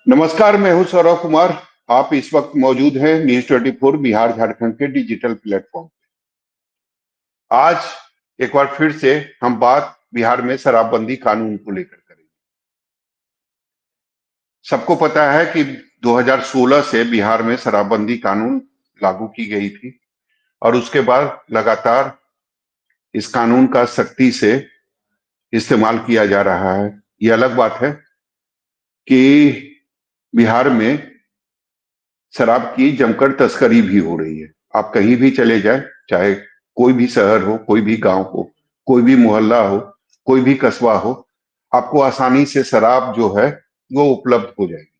नमस्कार, मैं हूं सौरभ कुमार। आप इस वक्त मौजूद हैं न्यूज़ 24 बिहार झारखंड के डिजिटल प्लेटफॉर्म। आज एक बार फिर से हम बात बिहार में शराबबंदी कानून को लेकर करेंगे। सबको पता है कि 2016 से बिहार में शराबबंदी कानून लागू की गई थी और उसके बाद लगातार इस कानून का सख्ती से इस्तेमाल किया जा रहा है। ये अलग बात है कि बिहार में शराब की जमकर तस्करी भी हो रही है। आप कहीं भी चले जाए, चाहे कोई भी शहर हो, कोई भी गांव हो, कोई भी मोहल्ला हो, कोई भी कस्बा हो, आपको आसानी से शराब जो है वो उपलब्ध हो जाएगी।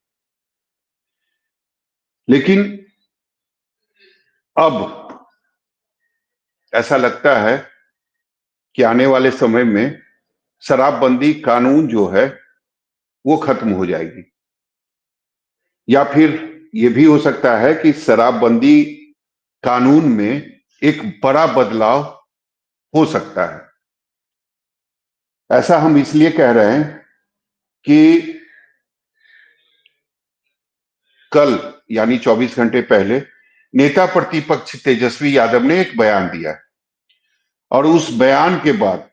लेकिन अब ऐसा लगता है कि आने वाले समय में शराबबंदी कानून जो है वो खत्म हो जाएगी, या फिर ये भी हो सकता है कि शराबबंदी कानून में एक बड़ा बदलाव हो सकता है। ऐसा हम इसलिए कह रहे हैं कि कल यानी 24 घंटे पहले नेता प्रतिपक्ष तेजस्वी यादव ने एक बयान दिया है और उस बयान के बाद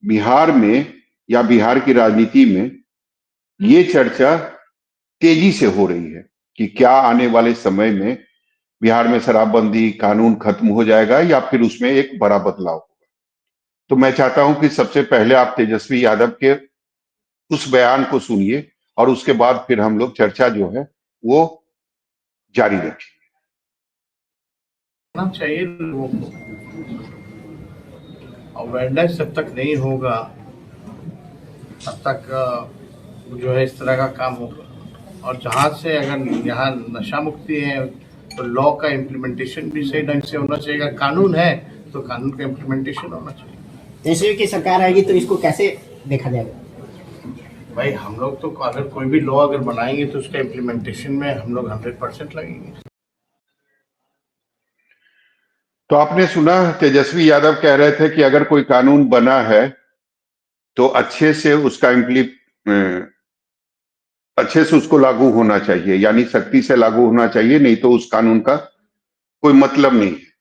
बिहार में या बिहार की राजनीति में ये चर्चा तेजी से हो रही है कि क्या आने वाले समय में बिहार में शराबबंदी कानून खत्म हो जाएगा या फिर उसमें एक बड़ा बदलाव होगा। तो मैं चाहता हूं कि सबसे पहले आप तेजस्वी यादव के उस बयान को सुनिए और उसके बाद फिर हम लोग चर्चा जो है वो जारी रखें। करना चाहिए लोगों को। अवेयरनेस जब तक नहीं होगा तब तक जो है इस तरह का काम होगा। और जहाँ से अगर यहाँ नशा मुक्ति है तो लॉ का इम्प्लीमेंटेशन भी सही ढंग से होना चाहिए। अगर कानून है तो कानून का इम्प्लीमेंटेशन होना चाहिए। तेजस्वी की सरकार आएगी तो इसको कैसे देखा जाएगा? भाई हम लोग तो अगर कोई भी लॉ अगर बनाएंगे तो उसका इम्प्लीमेंटेशन में हम लोग 100% लगेंगे। तो आपने सुना तेजस्वी यादव कह रहे थे कि अगर कोई कानून बना है तो अच्छे से उसको लागू होना चाहिए, यानी सख्ती से लागू होना चाहिए, नहीं तो उस कानून का कोई मतलब नहीं है।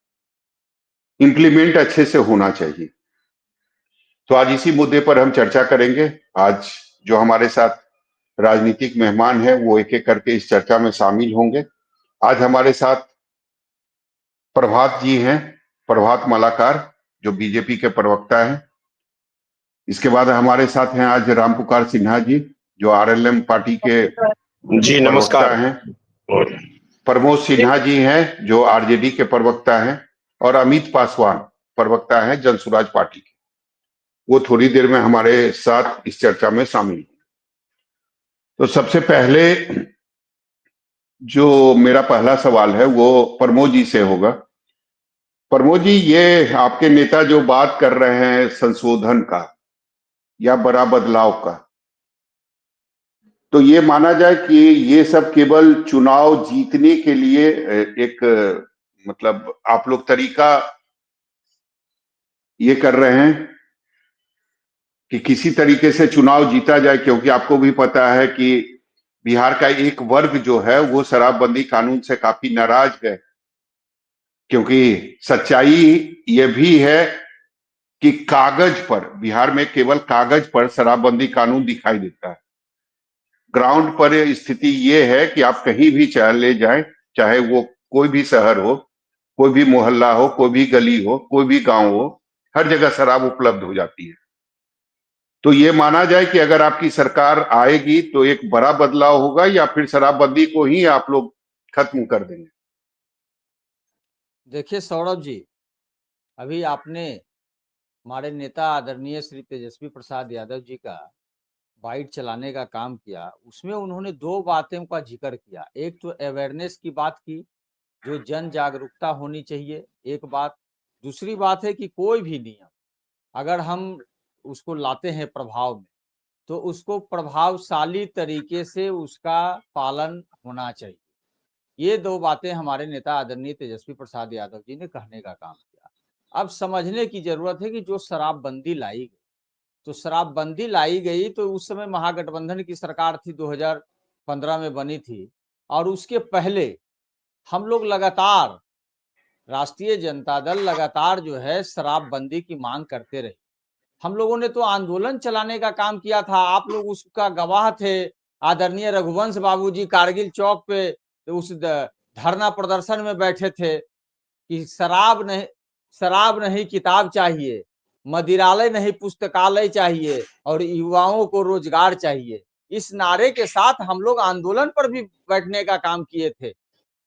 इम्प्लीमेंट अच्छे से होना चाहिए। तो आज इसी मुद्दे पर हम चर्चा करेंगे। आज जो हमारे साथ राजनीतिक मेहमान हैं वो एक एक करके इस चर्चा में शामिल होंगे। आज हमारे साथ प्रभात जी हैं, प्रभात मालाकार, जो बीजेपी के प्रवक्ता हैं। इसके बाद हमारे साथ हैं आज रामपुकार सिन्हा जी, जो आरएलएम पार्टी के जी प्रवक्ता नमस्कार। हैं। प्रमोद सिन्हा जी हैं, जो आरजेडी के प्रवक्ता हैं। और अमित पासवान, प्रवक्ता हैं जनसुराज पार्टी के। वो थोड़ी देर में हमारे साथ इस चर्चा में शामिल हैं। तो सबसे पहले जो मेरा पहला सवाल है वो प्रमोद जी से होगा। प्रमोद जी, ये आपके नेता जो बात कर रहे हैं संशोधन का या बड़ा बदलाव का, तो ये माना जाए कि ये सब केवल चुनाव जीतने के लिए एक मतलब आप लोग तरीका ये कर रहे हैं कि किसी तरीके से चुनाव जीता जाए, क्योंकि आपको भी पता है कि बिहार का एक वर्ग जो है वो शराबबंदी कानून से काफी नाराज है। क्योंकि सच्चाई ये भी है कि कागज पर बिहार में केवल कागज पर शराबबंदी कानून दिखाई देता है। ग्राउंड पर स्थिति ये है कि आप कहीं भी चले जाएं, चाहे वो कोई भी शहर हो, कोई भी मोहल्ला हो, कोई भी गली हो, कोई भी गांव हो, हर जगह शराब उपलब्ध हो जाती है। तो ये माना जाए कि अगर आपकी सरकार आएगी तो एक बड़ा बदलाव होगा या फिर शराबबंदी को ही आप लोग खत्म कर देंगे? देखिए सौरभ जी, अभी आपने हमारे नेता आदरणीय श्री तेजस्वी प्रसाद यादव जी का बाइट चलाने का काम किया। उसमें उन्होंने दो बातें का जिक्र किया। एक तो अवेयरनेस की बात की, जो जन जागरूकता होनी चाहिए, एक बात। दूसरी बात है कि कोई भी नियम अगर हम उसको लाते हैं प्रभाव में, तो उसको प्रभावशाली तरीके से उसका पालन होना चाहिए। ये दो बातें हमारे नेता आदरणीय तेजस्वी प्रसाद यादव जी ने कहने का काम किया। अब समझने की जरूरत है कि जो शराबबंदी लाई गई, तो शराबबंदी लाई गई तो उस समय महागठबंधन की सरकार थी 2015 में बनी थी, और उसके पहले हम लोग लगातार, राष्ट्रीय जनता दल लगातार जो है शराबबंदी की मांग करते रहे। हम लोगों ने तो आंदोलन चलाने का काम किया था, आप लोग उसका गवाह थे। आदरणीय रघुवंश बाबूजी कारगिल चौक पे उस धरना प्रदर्शन में बैठे थे कि शराब नहीं किताब चाहिए, मदिरालय नहीं पुस्तकालय चाहिए, और युवाओं को रोजगार चाहिए। इस नारे के साथ हम लोग आंदोलन पर भी बैठने का काम किए थे।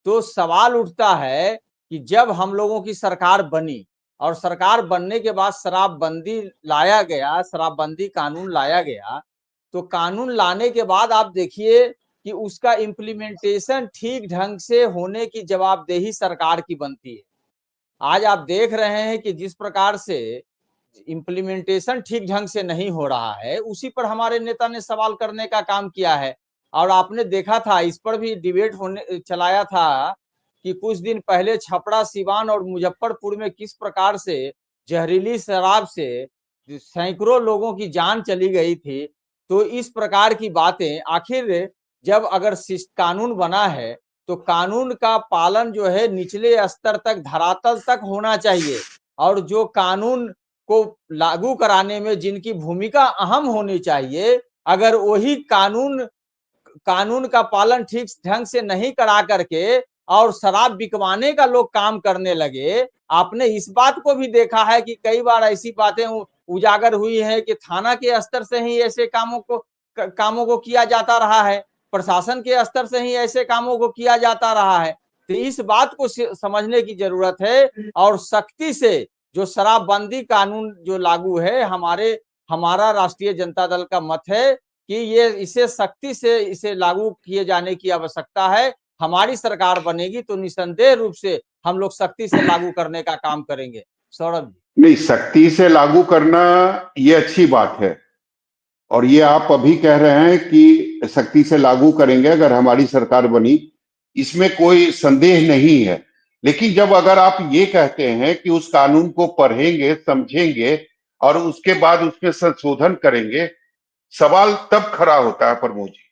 तो सवाल उठता है कि जब हम लोगों की सरकार बनी और सरकार बनने के बाद शराबबंदी लाया गया, शराबबंदी कानून लाया गया, तो कानून लाने के बाद आप देखिए कि उसका इम्प्लीमेंटेशन ठीक ढंग से होने की जवाबदेही सरकार की बनती है। आज आप देख रहे हैं कि जिस प्रकार से इम्प्लीमेंटेशन ठीक ढंग से नहीं हो रहा है, उसी पर हमारे नेता ने सवाल करने का काम किया है। और आपने देखा था, इस पर भी डिबेट होने चलाया था कि कुछ दिन पहले छपरा, सिवान और मुजफ्फरपुर में किस प्रकार से जहरीली शराब से सैकड़ों लोगों की जान चली गई थी। तो इस प्रकार की बातें, आखिर जब अगर कानून बना है तो कानून का पालन जो है निचले स्तर तक, धरातल तक होना चाहिए, और जो कानून को लागू कराने में जिनकी भूमिका अहम होनी चाहिए, अगर वही कानून का पालन ठीक ढंग से नहीं करा करके और शराब बिकवाने का लोग काम करने लगे। आपने इस बात को भी देखा है कि कई बार ऐसी बातें उजागर हुई है कि थाना के स्तर से ही ऐसे कामों को किया जाता रहा है, प्रशासन के स्तर से ही ऐसे कामों को किया जाता रहा है। तो इस बात को समझने की जरूरत है, और सख्ती से जो शराबबंदी कानून जो लागू है, हमारा राष्ट्रीय जनता दल का मत है कि ये इसे सख्ती से इसे लागू किए जाने की आवश्यकता है। हमारी सरकार बनेगी तो निसंदेह रूप से हम लोग सख्ती से लागू करने का काम करेंगे। सौरभ जी। नहीं, सख्ती से लागू करना ये अच्छी बात है, और ये आप अभी कह रहे हैं कि सख्ती से लागू करेंगे अगर हमारी सरकार बनी, इसमें कोई संदेह नहीं है। लेकिन जब अगर आप ये कहते हैं कि उस कानून को पढ़ेंगे, समझेंगे और उसके बाद उसमें संशोधन करेंगे, सवाल तब खड़ा होता है प्रमोद जी।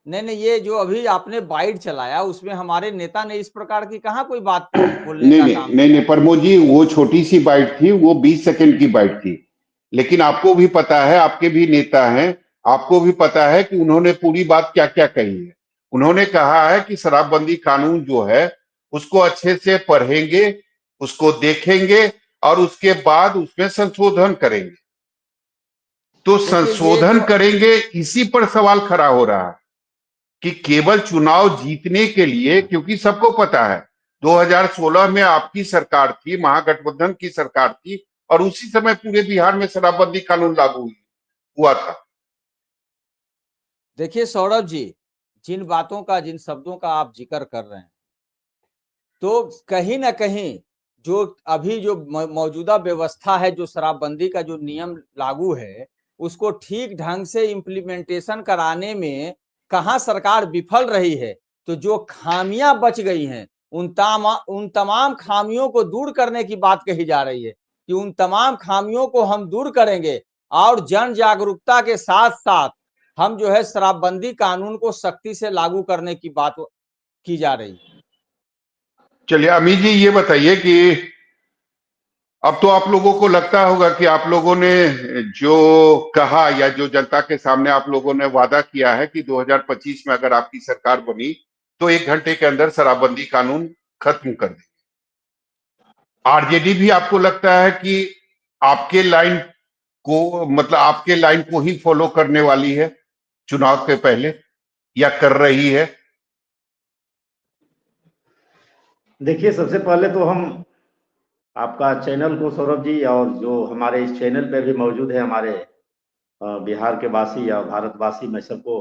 नहीं, ये जो अभी आपने बाइट चलाया उसमें हमारे नेता ने इस प्रकार की कहाँ कोई बात बोलने नहीं का नहीं काम नहीं किया। नहीं प्रमोद जी, वो छोटी सी बाइट थी, वो 20 सेकंड की बाइट थी। लेकिन आपको भी पता है, आपके भी नेता हैं, आपको भी पता है कि उन्होंने पूरी बात क्या क्या कही है। उन्होंने कहा है कि शराबबंदी कानून जो है उसको अच्छे से पढ़ेंगे, उसको देखेंगे और उसके बाद उसमें संशोधन करेंगे। तो देखिए ये संशोधन जो करेंगे, इसी पर सवाल खड़ा हो रहा है कि केवल चुनाव जीतने के लिए, क्योंकि सबको पता है 2016 में आपकी सरकार थी, महागठबंधन की सरकार थी, और उसी समय पूरे बिहार में शराबबंदी कानून लागू हुआ था। देखिए सौरभ जी, जिन बातों का, जिन शब्दों का आप जिक्र कर रहे हैं, तो कहीं ना कहीं जो अभी जो मौजूदा व्यवस्था है, जो शराबबंदी का जो नियम लागू है, उसको ठीक ढंग से इम्प्लीमेंटेशन कराने में कहाँ सरकार विफल रही है। तो जो खामियां बच गई हैं, उन तमाम खामियों को दूर करने की बात कही जा रही है कि उन तमाम खामियों को हम दूर करेंगे, और जन जागरूकता के साथ साथ हम जो है शराबबंदी कानून को सख्ती से लागू करने की बात की जा रही है। चलिए अमित जी, ये बताइए कि अब तो आप लोगों को लगता होगा कि आप लोगों ने जो कहा या जो जनता के सामने आप लोगों ने वादा किया है कि 2025 में अगर आपकी सरकार बनी तो 1 घंटे के अंदर शराबबंदी कानून खत्म कर दें। आरजेडी भी आपको लगता है कि आपके लाइन को, मतलब आपके लाइन को ही फॉलो करने वाली है चुनाव के पहले, या कर रही है? देखिए, सबसे पहले तो हम आपका चैनल को, सौरभ जी, और जो हमारे इस चैनल पे भी मौजूद है हमारे बिहार के वासी या भारतवासी, मैं सबको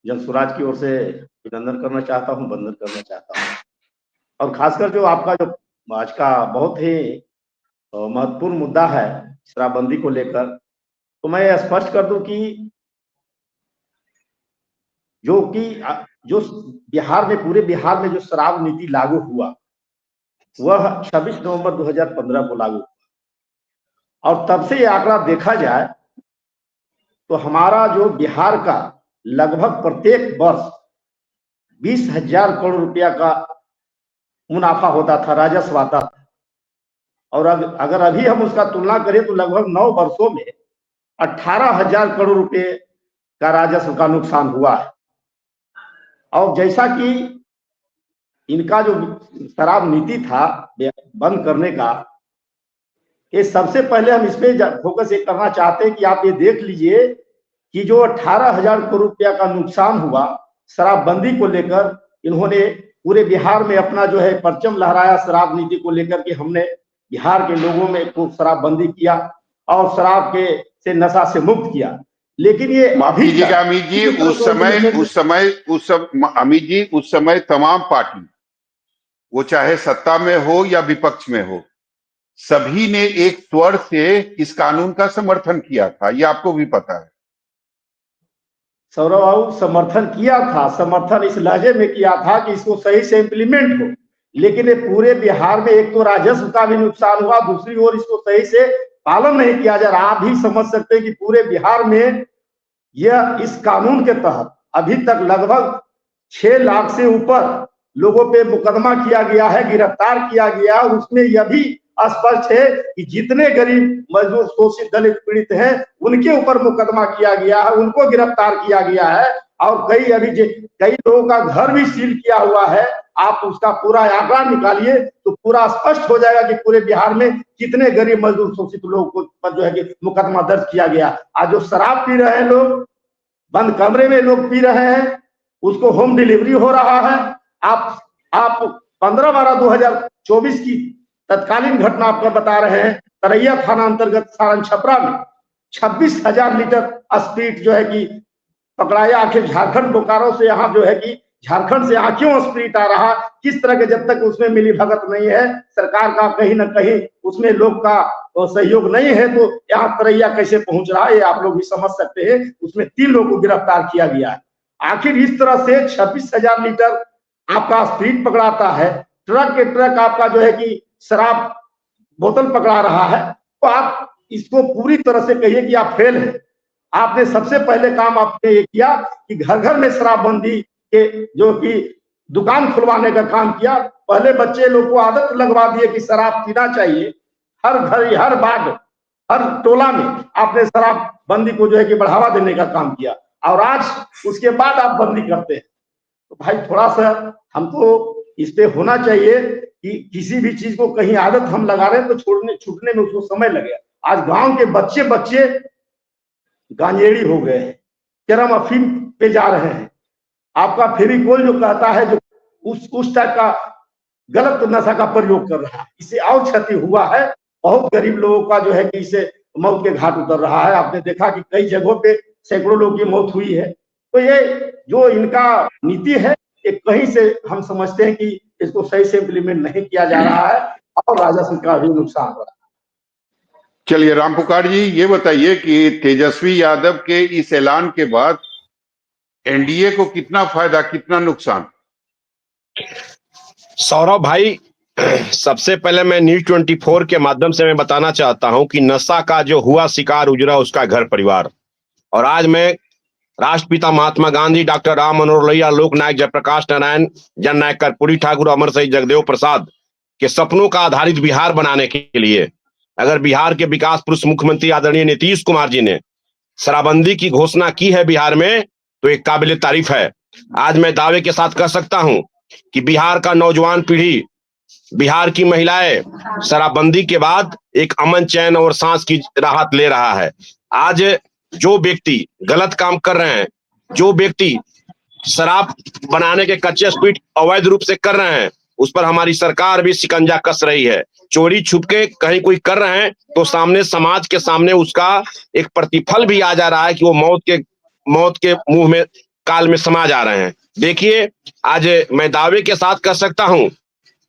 जन स्वराज की ओर से अभिनंदन करना चाहता हूं, वंदन करना चाहता हूं। और खासकर जो आपका जो आज का बहुत ही महत्वपूर्ण मुद्दा है शराबबंदी को लेकर, तो मैं स्पष्ट कर दूं कि जो बिहार में, पूरे बिहार में जो शराब नीति लागू हुआ वह 26 नवंबर 2015 को लागू हुआ, और तब से ये आंकड़ा देखा जाए तो हमारा जो बिहार का लगभग प्रत्येक वर्ष 20,000 करोड़ रुपया का मुनाफा होता था, राजस्व आता था। और अगर अभी हम उसका तुलना करें तो लगभग 9 वर्षों में 18,000 करोड़ रुपए का राजस्व का नुकसान हुआ है। और जैसा कि इनका जो शराब नीति था बंद करने का, ये सबसे पहले हम इस पे फोकस ये करना चाहते हैं कि आप ये देख लीजिए कि जो 18,000 करोड़ रुपया का नुकसान हुआ शराबबंदी को लेकर, इन्होंने पूरे बिहार में अपना जो है परचम लहराया शराब नीति को लेकर कि हमने बिहार के लोगों में खूब शराबबंदी किया और शराब के से नशा से मुक्त किया। लेकिन ये माफ कीजिएगा अमित जी, उस समय तमाम पार्टी, वो चाहे सत्ता में हो या विपक्ष में हो, सभी ने एक स्वर से इस कानून का समर्थन किया था, ये आपको भी पता है। सौरभ बाबू, समर्थन किया था, समर्थन इस लहजे में किया था कि इसको सही से इम्प्लीमेंट हो, लेकिन ये पूरे बिहार में एक तो राजस्व का भी नुकसान हुआ, दूसरी ओर इसको सही से पालन नहीं किया जा रहा। आप भी समझ सकते हैं कि पूरे बिहार में यह इस कानून के तहत अभी तक लगभग 6 लाख से ऊपर लोगों पे मुकदमा किया गया है, गिरफ्तार किया गया। उसमें यह भी स्पष्ट है कि जितने गरीब मजदूर शोषित दलित पीड़ित हैं उनके ऊपर मुकदमा किया गया है, उनको गिरफ्तार किया गया है। और कई लोगों का घर भी सील किया हुआ है। आप उसका पूरा आंकड़ा निकालिए तो पूरा स्पष्ट हो जाएगा कि पूरे बिहार में कितने गरीब मजदूर शोषित लोगों को जो है कि मुकदमा दर्ज किया गया। आज जो शराब पी रहे हैं लोग, बंद कमरे में लोग पी रहे हैं, उसको होम डिलीवरी हो रहा है। आप 15/12/2024 की तत्कालीन घटना आपको बता रहे हैं, तरैया थाना अंतर्गत सारण छपरा में 26,000 लीटर स्प्रीट जो है कि पकड़ाया। आखिर झारखंड बोकारो से यहाँ जो है कि झारखंड से यहाँ क्यों स्प्रीट आ रहा, किस तरह के, जब तक उसमें मिली भगत नहीं है, सरकार का कहीं ना कहीं उसमें लोग का सहयोग नहीं है, तो यहाँ तरैया कैसे पहुंच रहा है ये आप लोग भी समझ सकते हैं। उसमें 3 लोगों को गिरफ्तार किया गया है। आखिर इस तरह से 26,000 लीटर आपका स्प्रीट पकड़ाता है, ट्रक के ट्रक आपका जो है कि शराब बोतल पकड़ा रहा है, तो आप इसको पूरी तरह से कहिए कि आप फेल हैं। आपने सबसे पहले काम आपने ये किया कि घर घर में शराबबंदी के जो कि दुकान खुलवाने का काम किया। पहले बच्चे लोग को आदत लगवा दिए कि शराब पीना चाहिए। हर घर, हर बाग, हर टोला में आपने शराबबंदी को जो है कि बढ़ावा देने का काम किया, और आज उसके बाद आप बंदी करते हैं। तो भाई थोड़ा सा हमको इस पे होना चाहिए कि किसी भी चीज को कहीं आदत हम लगा रहे हैं तो छूटने में उसको समय लगे। आज गांव के बच्चे गांजेड़ी हो गए हैं, चरम अफीम पे जा रहे हैं। आपका फेविकोल जो कहता है, जो उस टाइप का गलत नशा का प्रयोग कर रहा है, इससे और क्षति हुआ है। बहुत गरीब लोगों का जो है कि इससे मौत के घाट उतर रहा है। आपने देखा कि कई जगहों पे सैकड़ों लोगों की मौत हुई है। तो ये जो इनका नीति है, ये कहीं से हम समझते हैं कि इसको सही से इम्प्लीमेंट नहीं किया जा रहा है और राजस्व का भी नुकसान हो रहा है। चलिए राम पुकार जी, ये बताइए कि तेजस्वी यादव के इस ऐलान के बाद एनडीए को कितना फायदा, कितना नुकसान? सौरभ भाई, सबसे पहले मैं न्यूज 24 के माध्यम से मैं बताना चाहता हूं कि नशा का जो हुआ शिकार उजरा उसका घर परिवार। और आज मैं राष्ट्रपिता महात्मा गांधी, डॉक्टर राम मनोहर लोहिया, लोकनायक जयप्रकाश नारायण, जननायक कर्पूरी ठाकुर, अमर शहीद जगदेव प्रसाद के सपनों का आधारित बिहार बनाने के लिए, अगर बिहार के विकास पुरुष मुख्यमंत्री आदरणीय नीतीश कुमार जी ने शराबबंदी की घोषणा की है बिहार में, तो एक काबिल तारीफ है। आज मैं दावे के साथ कह सकता हूं कि बिहार का नौजवान पीढ़ी, बिहार की महिलाएं शराबबंदी के बाद एक अमन, चैन और सांस की राहत ले रहा है। आज जो व्यक्ति गलत काम कर रहे हैं, जो व्यक्ति शराब बनाने के कच्चे स्प्रीट अवैध रूप से कर रहे हैं, उस पर हमारी सरकार भी शिकंजा कस रही है। चोरी छुपके कहीं कोई कर रहे हैं तो सामने, समाज के सामने उसका एक प्रतिफल भी आ जा रहा है कि वो मौत के मुंह में, काल में समा जा रहे हैं। देखिए, आज मैं दावे के साथ कह सकता हूं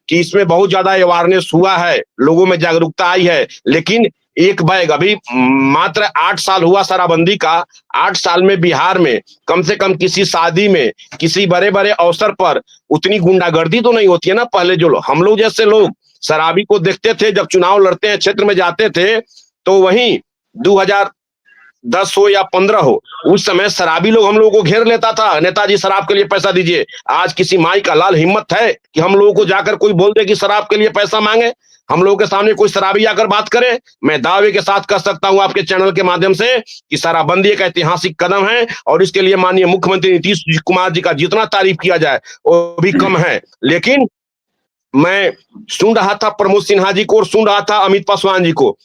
कि इसमें बहुत ज्यादा अवेयरनेस हुआ है, लोगों में जागरूकता आई है। लेकिन एक बैग, अभी मात्र 8 साल हुआ शराबबंदी का, 8 साल में बिहार में कम से कम किसी शादी में, किसी बड़े बड़े अवसर पर उतनी गुंडागर्दी तो नहीं होती है ना। पहले जो हम लोग जैसे लोग शराबी को देखते थे, जब चुनाव लड़ते हैं, क्षेत्र में जाते थे, तो वहीं 10 हो या 15 हो, उस समय शराबी लोग हम लोगों को घेर लेता था, नेताजी शराब के लिए पैसा दीजिए। आज किसी माई का लाल हिम्मत है कि हम लोगों को जाकर कोई बोल दे कि शराब के लिए पैसा मांगे, हम लोगों के सामने कोई शराबी आकर बात करे? मैं दावे के साथ कह सकता हूं आपके चैनल के माध्यम से कि शराबबंदी एक ऐतिहासिक कदम है और इसके लिए माननीय मुख्यमंत्री नीतीश कुमार जी का जितना तारीफ किया जाए वो भी कम है। लेकिन मैं सुन रहा था प्रमोद सिन्हा जी को और सुन रहा था अमित पासवान जी को।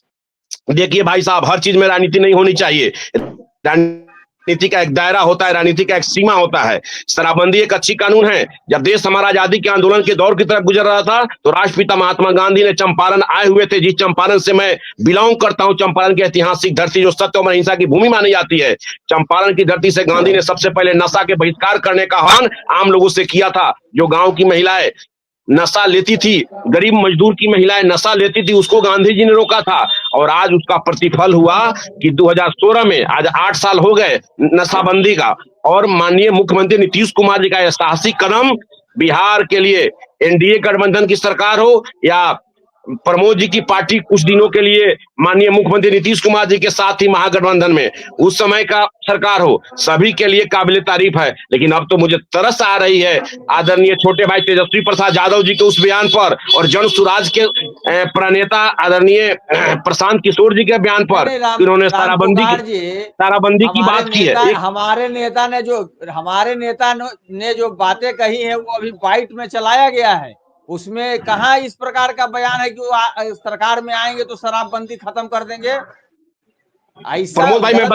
देखिए भाई साहब, हर चीज में राजनीति नहीं होनी चाहिए। राजनीति का एक दायरा होता है, राजनीति का एक सीमा होता है। शराबबंदी एक अच्छी कानून है। जब देश हमारा आजादी के आंदोलन के दौर की तरफ गुजर रहा था तो राष्ट्रपिता महात्मा गांधी ने चंपारण आए हुए थे, जिस चंपारण से मैं बिलोंग करता हूं, चंपारण की ऐतिहासिक धरती जो सत्य और अहिंसा की भूमि मानी जाती है। चंपारण की धरती से गांधी ने सबसे पहले नशा के बहिष्कार करने का आह्वान आम लोगों से किया था। जो गांव की महिलाएं नशा लेती थी, गरीब मजदूर की महिलाएं नशा लेती थी, उसको गांधी जी ने रोका था। और आज उसका प्रतिफल हुआ कि 2016 में आज 8 साल हो गए नशाबंदी का, और माननीय मुख्यमंत्री नीतीश कुमार जी का यह साहसिक कदम बिहार के लिए, एनडीए गठबंधन की सरकार हो या प्रमोद जी की पार्टी कुछ दिनों के लिए माननीय मुख्यमंत्री नीतीश कुमार जी के साथ ही महागठबंधन में उस समय का सरकार हो, सभी के लिए काबिल तारीफ है। लेकिन अब तो मुझे तरस आ रही है आदरणीय छोटे भाई तेजस्वी प्रसाद यादव जी के उस बयान पर और जन सुराज के प्रणेता आदरणीय प्रशांत किशोर जी के बयान पर, इन्होंने ताराबंदी की बात की है। हमारे नेता ने जो बातें कही है वो अभी बाइट में चलाया गया है, उसमें कहाँ इस प्रकार का बयान है कि वो सरकार में आएंगे तो शराबबंदी खत्म कर देंगे। प्रमोद भाई मैं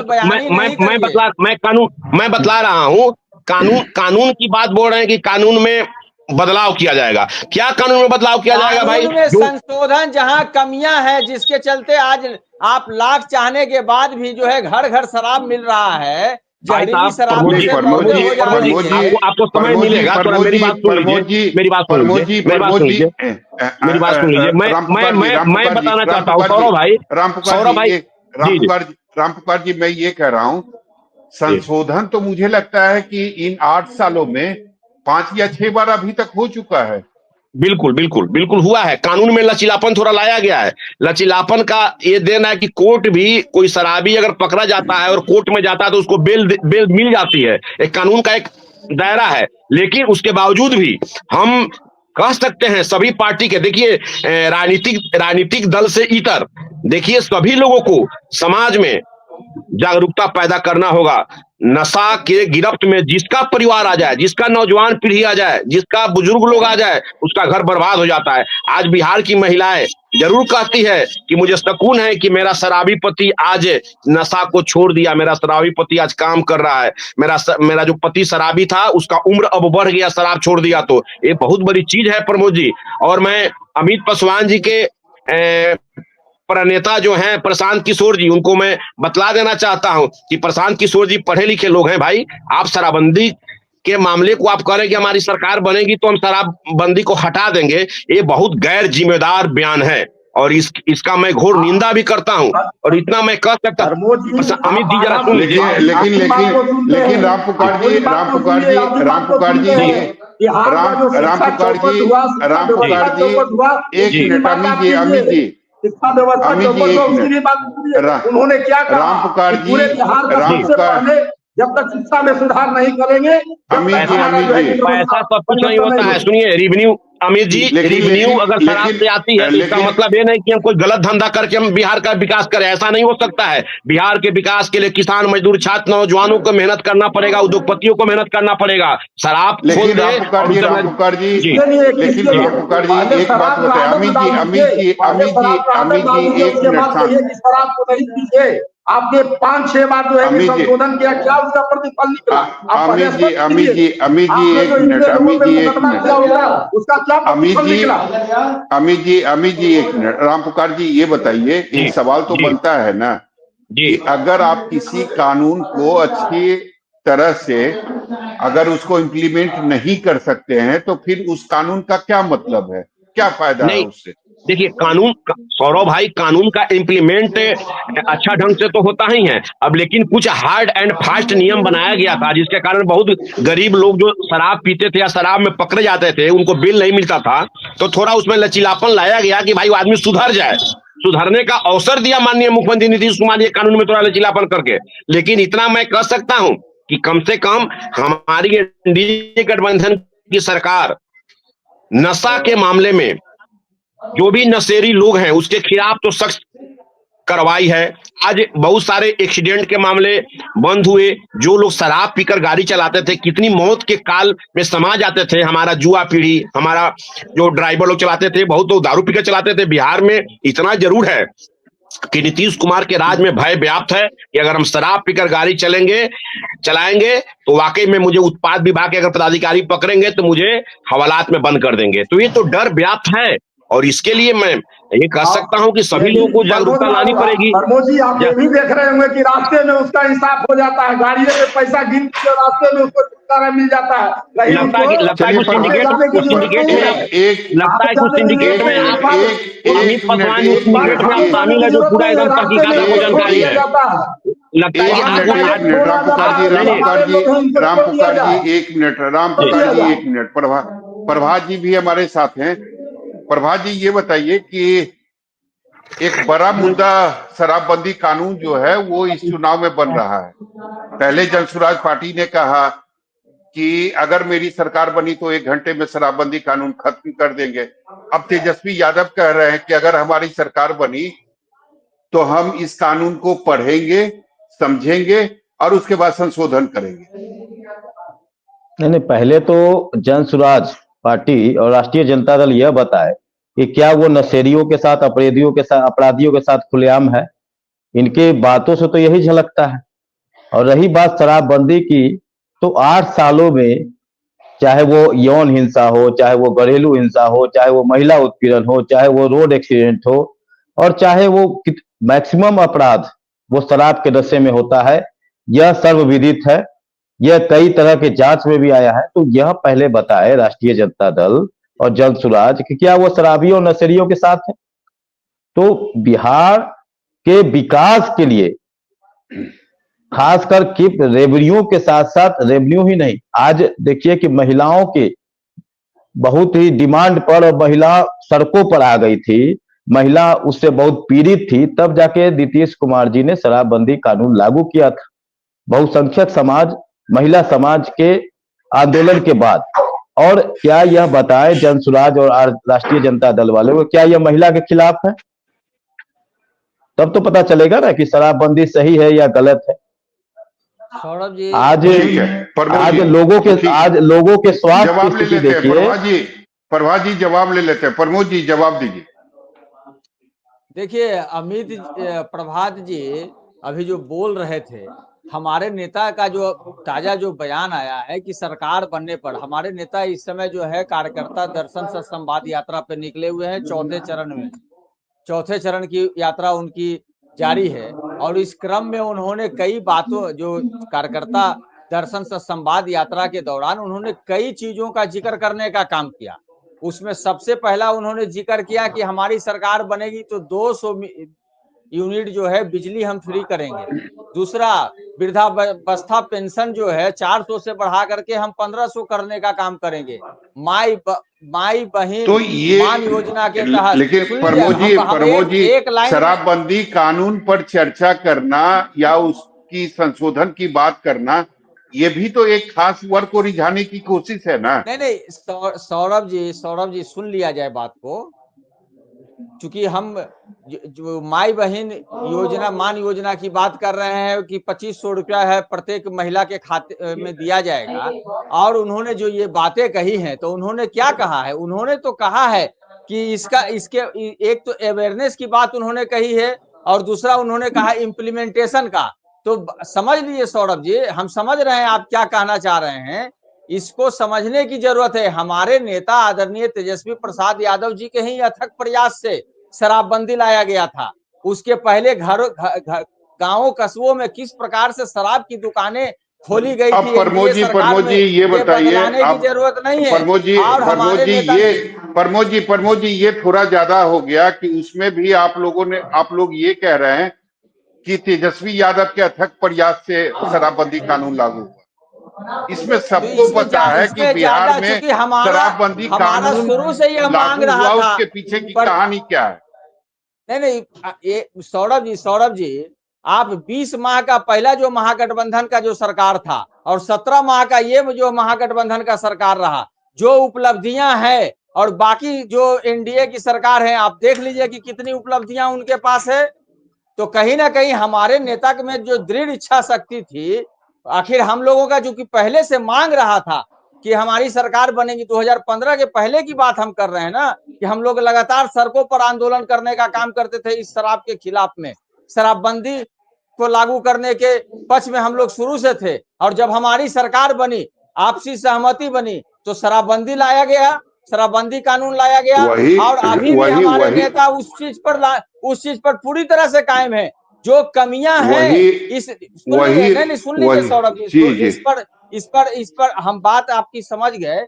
बतला रहा हूँ, कानून की बात बोल रहे हैं कि कानून में बदलाव किया जाएगा। क्या कानून में बदलाव किया जाएगा भाई? में संशोधन, जहां कमियां है, जिसके चलते आज आप लाख चाहने के बाद भी जो है घर घर शराब मिल रहा है। आपको समय मिलेगा, थोड़ा मेरी बात सुन लीजिए। मैं बताना चाहता हूँ सौरभ भाई राम पुकार जी, मैं ये कह रहा हूँ, संशोधन तो मुझे लगता है कि इन 8 सालों में 5 या 6 बार अभी तक हो चुका है। बिल्कुल हुआ है। कानून में लचीलापन थोड़ा लाया गया है। लचीलापन का ये देना है कि कोर्ट भी, कोई शराबी अगर पकड़ा जाता है और कोर्ट में जाता है तो उसको बेल मिल जाती है। एक कानून का एक दायरा है। लेकिन उसके बावजूद भी हम कह सकते हैं सभी पार्टी के, देखिए राजनीतिक दल से इतर, देखिए सभी लोगों को समाज में जागरूकता पैदा करना होगा। नशा के गिरफ्त में जिसका परिवार आ जाए, जिसका नौजवान पीढ़ी आ जाए, जिसका बुजुर्ग लोग आ जाए, उसका घर बर्बाद हो जाता है। आज बिहार की महिलाएं जरूर कहती है कि मुझे सुकून है कि मेरा शराबी पति आज नशा को छोड़ दिया, मेरा शराबी पति आज काम कर रहा है, मेरा जो पति शराबी था उसका उम्र अब बढ़ गया, शराब छोड़ दिया। तो ये बहुत बड़ी चीज है प्रमोद जी। और मैं अमित पासवान जी के प्रणेता जो हैं प्रशांत किशोर जी, उनको मैं बतला देना चाहता हूं कि प्रशांत किशोर जी पढ़े लिखे लोग हैं भाई। आप शराबबंदी के मामले को आप कह रहे हैं कि हमारी सरकार बनेगी तो हम शराबबंदी को हटा देंगे, ये बहुत गैर जिम्मेदार बयान है और इसका मैं घोर निंदा भी करता हूं। और इतना मैं कह सकता हूं, अमित जी जरा सुन लीजिए। लेकिन राम पुकार जी एक मिनट, अमित जी शिक्षा व्यवस्था के ऊपर तो उसकी बात उन्होंने क्या कहा, राम पुकार जी, जब तक शिक्षा में सुधार नहीं करेंगे, ऐसा सब कुछ नहीं होता है। सुनिए, रेवेन्यू अमित जी, रेवेन्यू अगर शराब से आती है इसका मतलब ये नहीं कि हम कोई गलत धंधा करके हम बिहार का विकास करें, ऐसा नहीं हो सकता है। बिहार के विकास के लिए किसान, मजदूर, छात्र, नौजवानों को मेहनत करना पड़ेगा, उद्योगपतियों को मेहनत करना पड़ेगा। शराब एक बात बताए शराब को नहीं पीछे, आपने 5-6 बार जो है संशोधन किया, क्या उसका प्रतिफल निकला? अमित जी एक मिनट, राम पुकार जी ये बताइए, एक सवाल तो बनता है ना कि अगर आप किसी कानून को अच्छी तरह से अगर उसको इम्प्लीमेंट नहीं कर सकते हैं तो फिर उस कानून का क्या मतलब है, क्या फायदा है उससे? देखिए, कानून, सौरभ भाई, कानून का इम्प्लीमेंट अच्छा ढंग से तो होता ही है अब, लेकिन कुछ हार्ड एंड फास्ट नियम बनाया गया था जिसके कारण बहुत गरीब लोग जो शराब पीते थे या शराब में पकड़े जाते थे उनको बिल नहीं मिलता था, तो थोड़ा उसमें लचीलापन लाया गया कि भाई आदमी सुधर जाए। सुधरने का अवसर दिया माननीय मुख्यमंत्री नीतीश कुमार ये कानून में थोड़ा लचीलापन करके। लेकिन इतना मैं कह सकता हूं कि कम से कम हमारी एनडीए गठबंधन की सरकार नशा के मामले में जो भी नशेरी लोग हैं उसके खिलाफ तो सख्त कार्रवाई है। आज बहुत सारे एक्सीडेंट के मामले बंद हुए। जो लोग शराब पीकर गाड़ी चलाते थे, कितनी मौत के काल में समा जाते थे। हमारा युवा पीढ़ी, हमारा जो ड्राइवर लोग चलाते थे, बहुत लोग दारू पीकर चलाते थे। बिहार में इतना जरूर है कि नीतीश कुमार के राज में भय व्याप्त है कि अगर हम शराब पीकर गाड़ी चलाएंगे तो वाकई में मुझे उत्पाद विभाग के अगर पदाधिकारी पकड़ेंगे तो मुझे हवालात में बंद कर देंगे। तो ये तो डर व्याप्त है और इसके लिए मैं ये कह सकता हूं कि सभी लोगों को जागरूकता लानी पड़ेगी। प्रमोद जी, आप ये भी देख रहे होंगे कि रास्ते में उसका इंसाफ हो जाता है, गाड़ी में पैसा गिन के रास्ते में उसको छुटकारा मिल जाता है। लगता है कुछ सिंडिकेट में लगता है कुछ सिंडिकेट में अमित पटवारी उस सिंडिकेट में आप शामिल है जो पूरा एकदम तहकीकात आपको जानकारी है। लगता है कि राम पुकार जी एक मिनट। प्रभात जी भी हमारे साथ हैं। प्रभात जी ये बताइए कि एक बड़ा मुद्दा शराबबंदी कानून जो है वो इस चुनाव में बन रहा है। पहले जनसुराज पार्टी ने कहा कि अगर मेरी सरकार बनी तो 1 घंटे में शराबबंदी कानून खत्म कर देंगे। अब तेजस्वी यादव कह रहे हैं कि अगर हमारी सरकार बनी तो हम इस कानून को पढ़ेंगे, समझेंगे और उसके बाद संशोधन करेंगे। नहीं, पहले तो जनसुराज पार्टी और राष्ट्रीय जनता दल यह बताए कि क्या वो नशेड़ियों के साथ, अपराधियों के साथ खुलेआम है। इनके बातों से तो यही झलकता है। और रही बात शराबबंदी की, तो 8 सालों में चाहे वो यौन हिंसा हो, चाहे वो घरेलू हिंसा हो, चाहे वो महिला उत्पीड़न हो, चाहे वो रोड एक्सीडेंट हो, और चाहे वो मैक्सिमम अपराध वो शराब के नशे में होता है। यह सर्वविदित है, यह कई तरह के जांच में भी आया है। तो यह पहले बताए राष्ट्रीय जनता दल और जनसुराज कि क्या वो शराबियों नशेड़ियों के साथ है। तो बिहार के विकास के लिए खासकर कि रेवन्यू के साथ साथ, रेवन्यू ही नहीं, आज देखिए कि महिलाओं के बहुत ही डिमांड पर और महिला सड़कों पर आ गई थी, महिला उससे बहुत पीड़ित थी, तब जाके नीतीश कुमार जी ने शराबबंदी कानून लागू किया था। बहुसंख्यक समाज, महिला समाज के आंदोलन के बाद। और क्या यह बताए जनसुराज और राष्ट्रीय जनता दल वाले को, क्या यह महिला के खिलाफ है? तब तो पता चलेगा ना कि शराबबंदी सही है या गलत है। सौरभ जी, आज लोगों के स्वास्थ्य की स्थिति देखिए। प्रभात जी जवाब ले लेते हैं। प्रमोद जी जवाब दीजिए। देखिए प्रभात जी अभी जो बोल रहे थे, हमारे नेता का जो ताजा जो बयान आया है कि सरकार बनने पर हमारे नेता इस समय जो है कार्यकर्ता दर्शन से संवाद यात्रा पे निकले हुए हैं। चौथे चरण की यात्रा उनकी जारी है और इस क्रम में उन्होंने कई बातों, जो कार्यकर्ता दर्शन से संवाद यात्रा के दौरान उन्होंने कई चीजों का जिक्र करने का काम किया। उसमें सबसे पहला उन्होंने जिक्र किया कि हमारी सरकार बनेगी तो 200 यूनिट जो है बिजली हम फ्री करेंगे। दूसरा, वृद्धावस्था पेंशन जो है 400 से बढ़ा करके हम 1500 करने का काम करेंगे। माई बहन तो ये मान योजना के तहत। लेकिन प्रमोद जी शराबबंदी कानून पर चर्चा करना या उसकी संशोधन की बात करना, ये भी तो एक खास वर्ग को रिझाने की कोशिश है ना। नहीं, सौरभ जी सुन लिया जाए बात को। चूंकि हम जो माई बहन योजना, मान योजना की बात कर रहे हैं कि 2500 रुपया है प्रत्येक महिला के खाते में दिया जाएगा। और उन्होंने जो ये बातें कही हैं, तो उन्होंने क्या कहा है? उन्होंने तो कहा है कि इसके एक तो अवेयरनेस की बात उन्होंने कही है और दूसरा उन्होंने कहा इम्प्लीमेंटेशन का। तो समझ लीजिए सौरभ जी, हम समझ रहे हैं आप क्या कहना चाह रहे हैं। इसको समझने की जरूरत है। हमारे नेता आदरणीय तेजस्वी प्रसाद यादव जी के ही अथक प्रयास से शराबबंदी लाया गया था। उसके पहले गांवों कस्बों में किस प्रकार से शराब की दुकानें खोली गई थी। प्रमोद जी ये बताइए, की जरूरत नहीं है। प्रमोद जी ये थोड़ा ज्यादा हो गया कि उसमें भी आप लोग ये कह रहे हैं कि तेजस्वी यादव के अथक प्रयास से शराबबंदी कानून लागू हुआ। इसमें सबको पता है कि बिहार में शराबबंदी कानून शुरू से यह मांग लागू रहा हुआ, था। उसके पीछे की कहानी क्या है? नहीं, ये सौरभ जी आप 20 माह का पहला जो महागठबंधन का जो सरकार था और 17 माह का ये जो महागठबंधन का सरकार रहा, जो उपलब्धियां हैं और बाकी जो एनडीए की सरकार है, आप देख लीजिए कि कितनी उपलब्धियां उनके पास है। तो कहीं ना कहीं हमारे नेता में जो दृढ़ इच्छा शक्ति थी, आखिर हम लोगों का जो कि पहले से मांग रहा था कि हमारी सरकार बनेगी, 2015 के पहले की बात हम कर रहे हैं ना, कि हम लोग लगातार सड़कों पर आंदोलन करने का काम करते थे इस शराब के खिलाफ में, शराबबंदी को लागू करने के पक्ष में हम लोग शुरू से थे। और जब हमारी सरकार बनी, आपसी सहमति बनी, तो शराबबंदी लाया गया, शराबबंदी कानून लाया गया। और अभी भी हमारे नेता उस चीज पर पूरी तरह से कायम है। जो कमियां हैं सुन लीजिए सौरभ जी, इस पर हम बात आपकी समझ गए।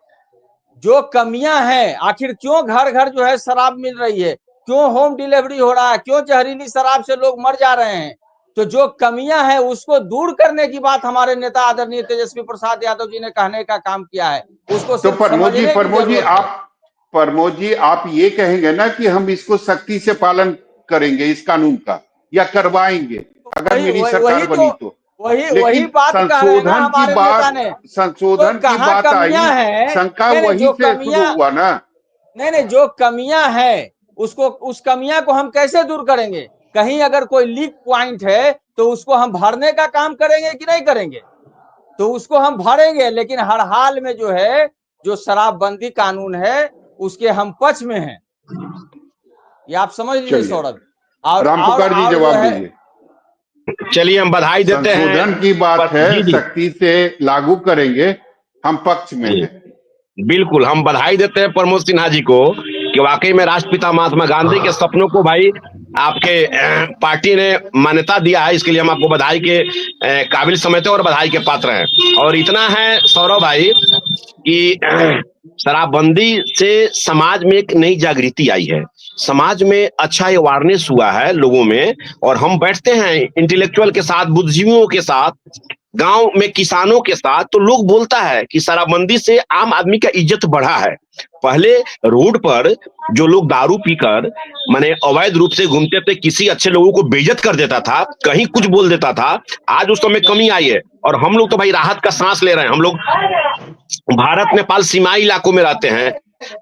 जो कमियां हैं, आखिर क्यों घर घर जो है शराब मिल रही है, क्यों होम डिलीवरी हो रहा है, क्यों जहरीली शराब से लोग मर जा रहे हैं, तो जो कमियां हैं उसको दूर करने की बात हमारे नेता आदरणीय तेजस्वी प्रसाद यादव जी ने कहने का काम किया है। उसको तो प्रमोद जी आप ये कहेंगे ना कि हम इसको सख्ती से पालन करेंगे इस कानून का, या करवाएंगे अगर मेरी सरकार बनी तो? वही बात संशोधन की बात आई, शंका वही से शुरू हुआ ना। नहीं, जो कमियां हैं उस कमियां को हम कैसे दूर करेंगे? कहीं अगर कोई लीक पॉइंट है तो उसको हम भरने का काम करेंगे कि नहीं करेंगे? तो उसको हम भरेंगे, लेकिन हर हाल में जो है, जो शराबबंदी कानून है उसके हम पक्ष में हैं। ये आप समझ लीजिए सौरभ। और रामपुकार जी जवाब दीजिए। चलिए हम बधाई देते हैं। संशोधन की बात है, सख्ती से लागू करेंगे, हम पक्ष में हैं। बिल्कुल, हम बधाई देते हैं प्रमोद सिन्हा जी को कि वाकई में राष्ट्रपिता महात्मा गांधी के सपनों को भाई आपके पार्टी ने मान्यता दिया है। इसके लिए हम आपको बधाई के काबिल समझते हैं और बधाई के पात्र हैं। और इतना है सौरभ भाई कि शराबबंदी से समाज में एक नई जागृति आई है, समाज में अच्छा अवेयरनेस हुआ है लोगों में। और हम बैठते हैं इंटेलेक्चुअल के साथ, बुद्धिजीवियों के साथ, गांव में किसानों के साथ, तो लोग बोलता है कि शराबबंदी से आम आदमी का इज्जत बढ़ा है। पहले रोड पर जो लोग दारू पीकर माने अवैध रूप से घूमते थे, किसी अच्छे लोगों को बेइज्जत कर देता था, कहीं कुछ बोल देता था, आज उस समय कमी आई है। और हम लोग तो भाई राहत का सांस ले रहे हैं। हम लोग भारत नेपाल सीमाई इलाकों में रहते हैं।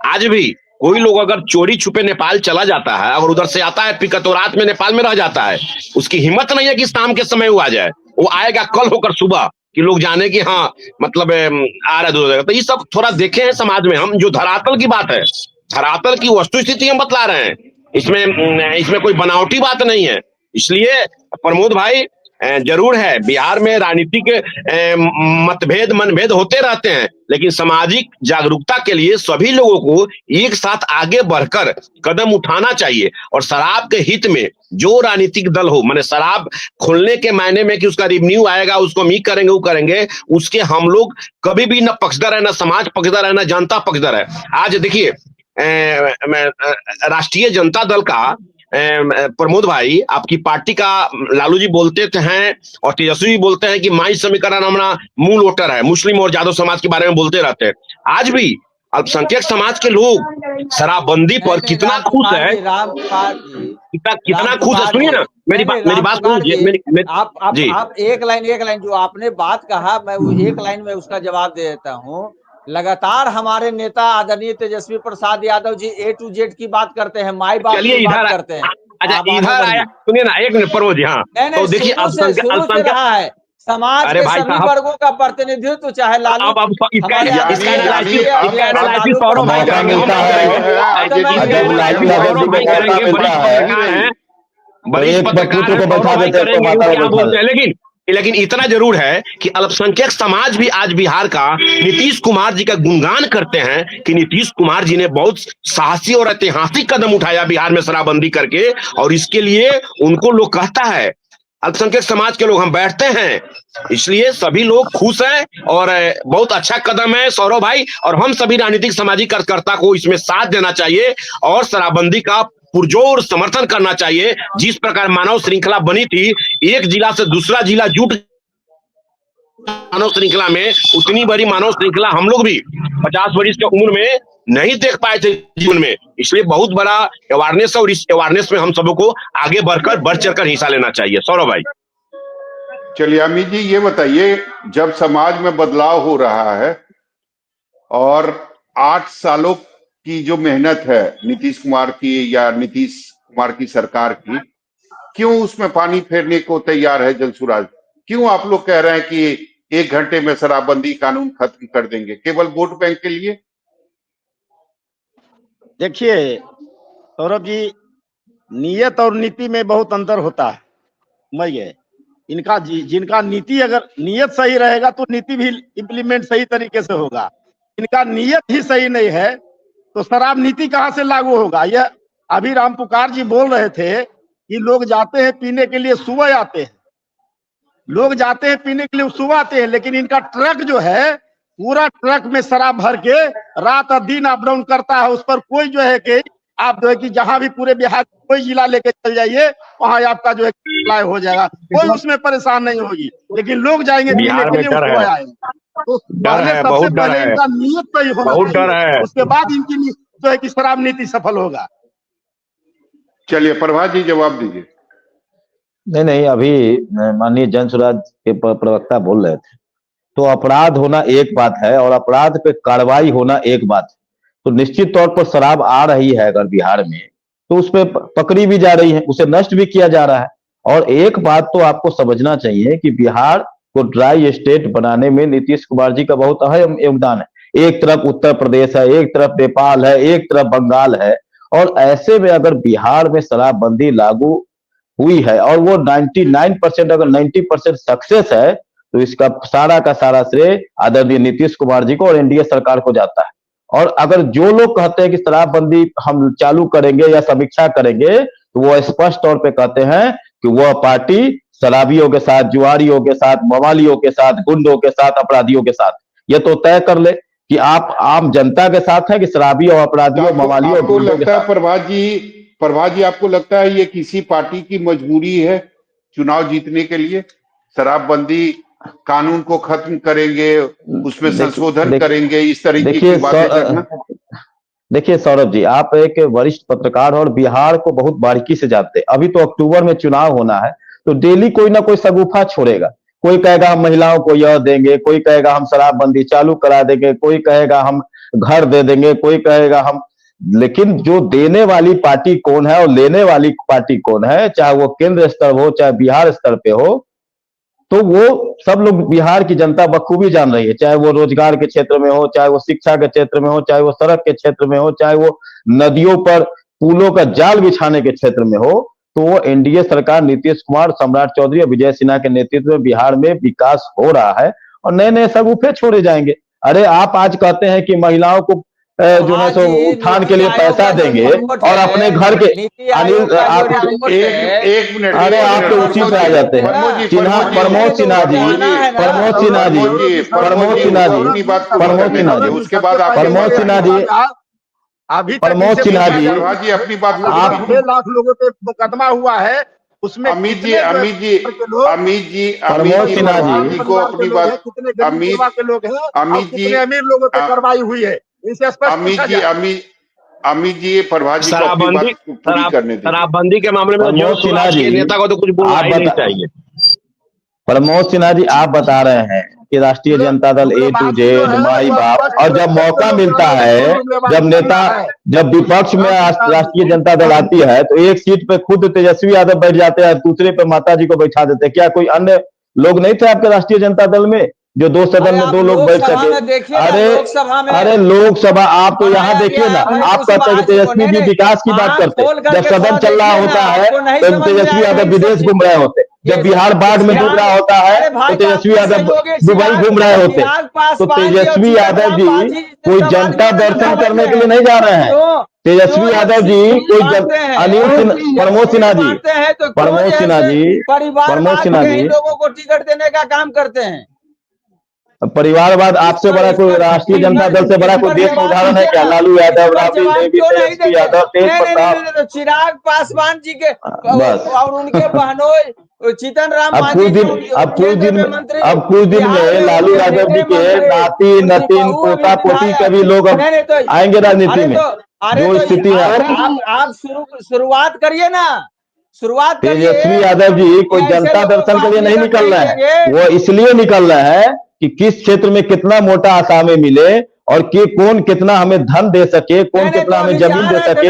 आज भी कोई लोग अगर चोरी छुपे नेपाल चला जाता है और उधर से आता है पिकत, तो रात में नेपाल में रह जाता है, उसकी हिम्मत नहीं है कि शाम के समय वो आ जाए। वो आएगा कल होकर सुबह कि लोग जाने कि हाँ मतलब आ रहा है। तो ये सब थोड़ा देखे हैं समाज में। हम जो धरातल की बात है, धरातल की वस्तु स्थिति हम बतला रहे हैं, इसमें कोई बनावटी बात नहीं है। इसलिए प्रमोद भाई जरूर है, बिहार में राजनीतिक मतभेद मनभेद होते रहते हैं, लेकिन सामाजिक जागरूकता के लिए सभी लोगों को एक साथ आगे बढ़कर कदम उठाना चाहिए। और शराब के हित में जो राजनीतिक दल हो, माने शराब खोलने के मायने में कि उसका रेवेन्यू आएगा, उसको हम ये करेंगे वो करेंगे, उसके हम लोग कभी भी न पक्षधर है, न समाज पक्षधर है, न जनता पक्षधर है। आज देखिए राष्ट्रीय जनता दल का प्रमोद भाई, आपकी पार्टी का लालू जी बोलते हैं और तेजस्वी भी बोलते हैं कि माई समीकरण हमारा मूल वोटर है, मुस्लिम और यादव समाज के बारे में बोलते रहते हैं। आज भी अल्पसंख्यक समाज के लोग शराबबंदी पर कितना खुश है, कितना खुश है। सुनिए ना मेरी बात सुनिए। आप एक लाइन जो आपने बात कहा, मैं वो एक लाइन में उसका जवाब दे देता हूँ। लगातार हमारे नेता आदरणीय Tejashwi Prasad Yadav ji A to Z की बात करते हैं, माई बाप की बात करते हैं। अच्छा इधर आया, सुनिए ना एक मिनट प्रमोद जी। हाँ तो देखिए अल्पसंख्यक रहा है समाज के सभी वर्गों का प्रतिनिधित्व, चाहे लालू इसका एनालिसिस सौरभ भाई करेंगे, बड़े पत्रकार हैं। लेकिन इतना जरूर है कि अल्पसंख्यक समाज भी आज बिहार का नीतीश कुमार जी का गुणगान करते हैं कि नीतीश कुमार जी ने बहुत साहसी और ऐतिहासिक कदम उठाया बिहार में शराबबंदी करके, और इसके लिए उनको लोग कहता है, अल्पसंख्यक समाज के लोग हम बैठते हैं। इसलिए सभी लोग खुश हैं और बहुत अच्छा कदम है सौरभ भाई। और हम सभी राजनीतिक सामाजिक कार्यकर्ता को इसमें साथ देना चाहिए और शराबबंदी का पुरजोर समर्थन करना चाहिए। जिस प्रकार मानव श्रृंखला बनी थी, एक जिला से दूसरा जिला जुट मानव श्रृंखला में, उतनी बड़ी मानव श्रृंखला हम लोग भी 50 वर्ष की उम्र में नहीं देख पाए थे जीवन में। इसलिए बहुत बड़ा अवेयरनेस है और इस अवेयरनेस में हम सबों को आगे बढ़ चढ़कर हिस्सा लेना चाहिए। सौरभ भाई, चलिए अमित जी ये बताइए, जब समाज में बदलाव हो रहा है और 8 सालों की जो मेहनत है नीतीश कुमार की या नीतीश कुमार की सरकार की, क्यों उसमें पानी फेरने को तैयार है जनसुराज? क्यों आप लोग कह रहे हैं कि 1 घंटे में शराबबंदी कानून खत्म कर देंगे केवल वोट बैंक के लिए? देखिए सौरभ जी, नियत और नीति में बहुत अंतर होता है। समझ गए? जिनका नीति अगर नियत सही रहेगा तो नीति भी इम्प्लीमेंट सही तरीके से होगा। इनका नियत ही सही नहीं है तो शराब नीति कहां से लागू होगा? यह अभी राम पुकार जी बोल रहे थे कि लोग जाते हैं पीने के लिए, सुबह आते हैं, लोग जाते हैं पीने के लिए सुबह आते हैं, लेकिन इनका ट्रक जो है पूरा ट्रक में शराब भर के रात और दिन अप डाउन करता है। उस पर कोई जो है कि आप जो है कि जहां भी पूरे बिहार कोई जिला लेके चल जाइए वहां आपका जो है अप्लाई हो जाएगा, कोई उसमें परेशान नहीं होगी। लेकिन लोग जाएंगे पीने बिहार के में लिए, डर उसको है, आएंगे तो डर है, सबसे बहुत डर पहले है, इनका नियत सही होना बहुत डर चाहिए, है। उसके बाद इनकी जो है कि शराब नीति सफल होगा। चलिए प्रभात जी जवाब दीजिए। नहीं, अभी माननीय जनसुराज के प्रवक्ता बोल रहे थे, तो अपराध होना एक बात है और अपराध पे कार्रवाई होना एक बात है। तो निश्चित तौर पर शराब आ रही है अगर बिहार में तो उस पर पकड़ी भी जा रही है, उसे नष्ट भी किया जा रहा है। और एक बात तो आपको समझना चाहिए कि बिहार को ड्राई स्टेट बनाने में नीतीश कुमार जी का बहुत अहम योगदान है। एक तरफ उत्तर प्रदेश है, एक तरफ नेपाल है, एक तरफ बंगाल है, और ऐसे में अगर बिहार में शराबबंदी लागू हुई है और वो 99% अगर 90% सक्सेस है तो इसका सारा का सारा श्रेय आदरणीय नीतीश कुमार जी को और एनडीए सरकार को जाता है। और अगर जो लोग कहते हैं कि शराबबंदी हम चालू करेंगे या समीक्षा करेंगे तो वो स्पष्ट तौर पे कहते हैं कि वह पार्टी शराबियों के साथ, जुआरियों के साथ, मवालियों के साथ, गुंडों के साथ, अपराधियों के साथ। ये तो तय कर ले कि आप आम जनता के साथ है कि शराबियों, अपराधियों, मवालियों, आपको गुंडों के लगता है साथ। प्रभात जी आपको लगता है ये किसी पार्टी की मजबूरी है चुनाव जीतने के लिए? शराबबंदी कानून को खत्म करेंगे, उसमें संशोधन करेंगे, इस तरीके की बातें करना? देखिए सौरभ जी, आप एक वरिष्ठ पत्रकार और बिहार को बहुत बारीकी से जानते हैं। अभी तो अक्टूबर में चुनाव होना है तो डेली कोई ना कोई शगुफा छोड़ेगा। कोई कहेगा हम महिलाओं को यह देंगे, कोई कहेगा हम शराबबंदी चालू करा देंगे, कोई कहेगा हम घर दे देंगे, कोई कहेगा हम। लेकिन जो देने वाली पार्टी कौन है और लेने वाली पार्टी कौन है, चाहे वो केंद्र स्तर हो चाहे बिहार स्तर पे हो, तो वो सब लोग बिहार की जनता बखूबी जान रही है। चाहे वो रोजगार के क्षेत्र में हो, चाहे वो शिक्षा के क्षेत्र में हो, चाहे वो सड़क के क्षेत्र में हो, चाहे वो नदियों पर पुलों का जाल बिछाने के क्षेत्र में हो, तो वो एनडीए सरकार नीतीश कुमार, सम्राट चौधरी और विजय सिन्हा के नेतृत्व में बिहार में विकास हो रहा है और नए नए शगुफे छोड़े जाएंगे। अरे आप आज कहते हैं कि महिलाओं को जो है सो उत्थान के लिए पैसा देंगे और अपने घर के अनिल आप एक मिनट, अरे आप तो उसी पे आ जाते हैं। प्रमोद सिन्हा जी, प्रमोद सिन्हा जी, प्रमोद सिन्हा जी, प्रमोद सिन्हा जी, उसके बाद प्रमोद सिन्हा जी, अभी प्रमोद सिन्हा जी, अपनी बात आप 6 लाख लोगों पे मुकदमा हुआ है, उसमें अमित जी प्रमोद सिन्हा जी को अपनी बात, कितने गरीब के लोग हैं, अमित जी, कितने अमीर लोगों पे कार्रवाई हुई है, इनसे स्पष्ट पूछा जाए। अमित जी प्रभात जी को अपनी बात पूरी करने दीजिए। शराबबंदी के मामले में जो सिन्हा जी, नेता को तो कुछ बोलना ही नहीं चाहिए। प्रमोद सिन्हा जी, आप बता रहे हैं कि राष्ट्रीय जनता दल ए टू जेड, माई बाप, और जब मौका मिलता है, जब विपक्ष में राष्ट्रीय जनता दल आती है तो एक सीट पे खुद तेजस्वी यादव बैठ जाते हैं, दूसरे पे माता जी को बैठा देते हैं। क्या कोई अन्य लोग नहीं थे आपके राष्ट्रीय जनता दल में जो 2 सदन में 2 लोग बैठ सके? अरे लोकसभा आप तो यहाँ देखिए ना, आप कहते हैं कि तेजस्वी जी विकास की बात करते हैं, जब सदन चल रहा होता है तो तेजस्वी यादव विदेश घूम रहे होते, जब बिहार बाढ़ में डूब रहा होता है तो तेजस्वी यादव दुबई घूम रहे होते। तो तेजस्वी यादव जी कोई जनता दर्शन करने के लिए नहीं जा रहे हैं। तेजस्वी यादव जी कोई प्रमोद सिन्हा जी, प्रमोद सिन्हा जी, प्रमोद सिन्हा जी, लोगों को टिकट देने का काम करते हैं। परिवारवाद आपसे बड़ा कोई राष्ट्रीय जनता दल से बड़ा कोई देश में उदाहरण है क्या? लालू यादव, राबड़ी देवी, तेजस्वी यादव, तेज प्रताप, तो चिराग पासवान जी के बस। और उनके बहनों जीतन राम अब मांझी जी कुछ दिन में लालू यादव जी के नाती नतीन पोता पोती के भी लोग अब आएंगे राजनीति में, जो स्थिति है। आप शुरुआत करिए ना, शुरुआत करिए। तेजस्वी यादव जी कोई जनता दर्शन के लिए नहीं निकल रहे हैं, वो इसलिए निकल रहे हैं कि किस क्षेत्र में कितना मोटा आसामी मिले और कि कौन कितना हमें धन दे सके, कौन कितना हमें जमीन दे सके,